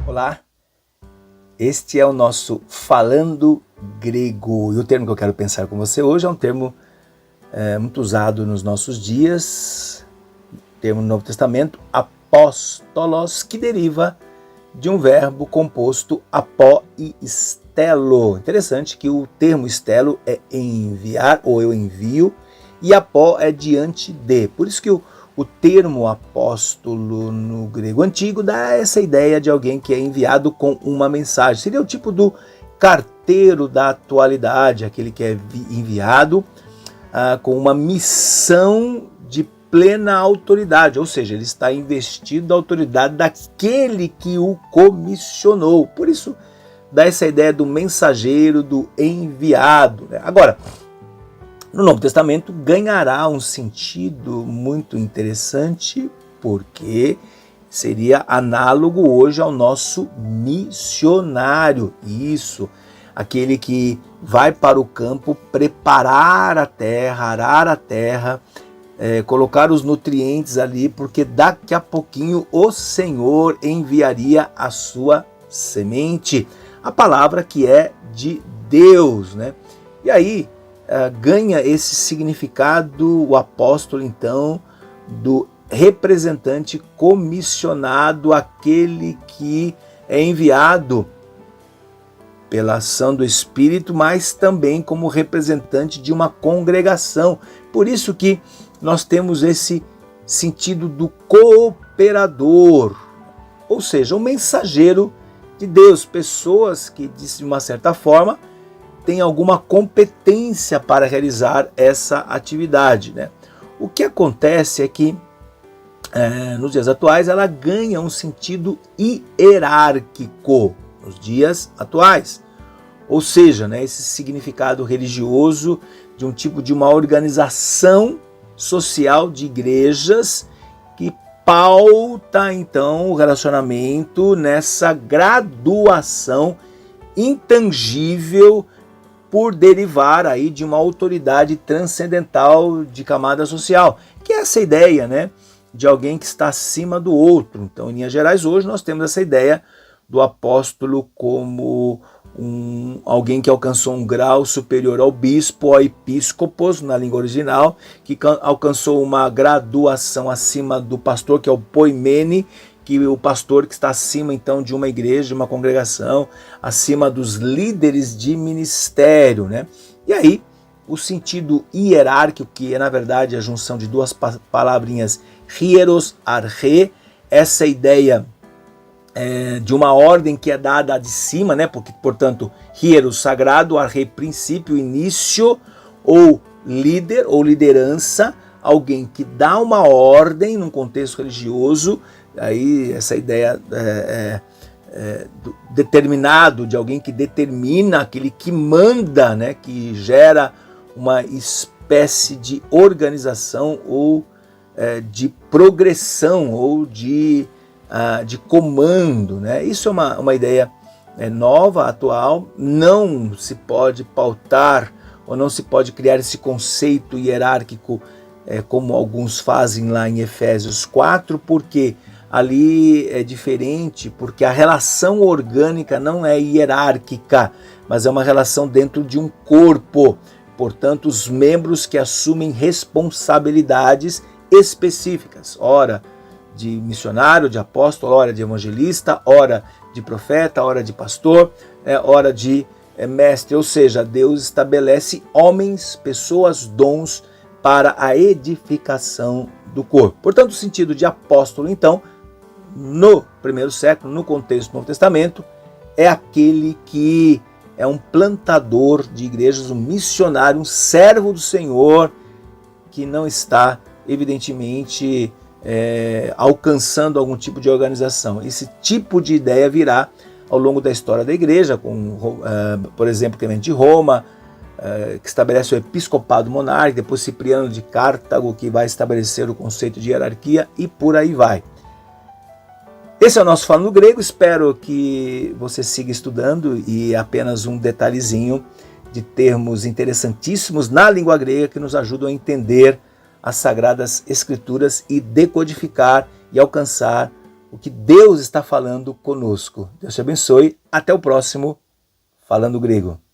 Olá, este é o nosso Falando Grego. E o termo que eu quero pensar com você hoje é um termo muito usado nos nossos dias, termo no Novo Testamento, apóstolos, que deriva de um verbo composto apó e stelo. Interessante que o termo stelo é enviar, ou eu envio, e apó é diante de. Por isso que o termo apóstolo no grego antigo dá essa ideia de alguém que é enviado com uma mensagem. Seria o tipo do carteiro da atualidade, aquele que é enviado com uma missão de plena autoridade, ou seja, ele está investido da autoridade daquele que o comissionou. Por isso dá essa ideia do mensageiro, do enviado. Agora, no Novo Testamento ganhará um sentido muito interessante, porque seria análogo hoje ao nosso missionário. Isso, aquele que vai para o campo preparar a terra, arar a terra, colocar os nutrientes ali, porque daqui a pouquinho o Senhor enviaria a sua semente, a palavra que é de Deus, né? E aí ganha esse significado o apóstolo, então, do representante comissionado, aquele que é enviado pela ação do Espírito, mas também como representante de uma congregação. Por isso que nós temos esse sentido do cooperador, ou seja, um mensageiro de Deus, pessoas que, de uma certa forma, têm alguma competência para realizar essa atividade, né? O que acontece é que, nos dias atuais, ela ganha um sentido hierárquico, nos dias atuais. Ou seja, né, esse significado religioso de um tipo de uma organização social de igrejas que pauta, então, o relacionamento nessa graduação intangível por derivar aí de uma autoridade transcendental de camada social, que é essa ideia, né, de alguém que está acima do outro. Então, em linhas gerais, hoje nós temos essa ideia do apóstolo como alguém que alcançou um grau superior ao bispo, ao episcopos, na língua original, que alcançou uma graduação acima do pastor, que é o poimene, que o pastor que está acima, então, de uma igreja, de uma congregação, acima dos líderes de ministério, né? E aí, o sentido hierárquico, que é, na verdade, a junção de duas palavrinhas, hieros, arche, essa ideia de uma ordem que é dada de cima, né? Porque, portanto, hieros, sagrado, arche, princípio, início, ou líder, ou liderança, alguém que dá uma ordem num contexto religioso. Aí essa ideia do determinado, de alguém que determina, aquele que manda, né, que gera uma espécie de organização ou de progressão ou de comando, né? Isso é uma ideia nova, atual. Não se pode pautar ou não se pode criar esse conceito hierárquico como alguns fazem lá em Efésios 4, porque ali é diferente, porque a relação orgânica não é hierárquica, mas é uma relação dentro de um corpo. Portanto, os membros que assumem responsabilidades específicas, ora de missionário, de apóstolo, ora de evangelista, ora de profeta, ora de pastor, ora de mestre. Ou seja, Deus estabelece homens, pessoas, dons para a edificação do corpo. Portanto, o sentido de apóstolo, então, no primeiro século, no contexto do Novo Testamento, é aquele que é um plantador de igrejas, um missionário, um servo do Senhor, que não está, evidentemente, alcançando algum tipo de organização. Esse tipo de ideia virá ao longo da história da igreja, com, por exemplo, Clemente de Roma, que estabelece o episcopado monárquico, depois Cipriano de Cartago, que vai estabelecer o conceito de hierarquia, e por aí vai. Esse é o nosso Falando Grego, espero que você siga estudando, e apenas um detalhezinho de termos interessantíssimos na língua grega que nos ajudam a entender as Sagradas Escrituras e decodificar e alcançar o que Deus está falando conosco. Deus te abençoe. Até o próximo Falando Grego.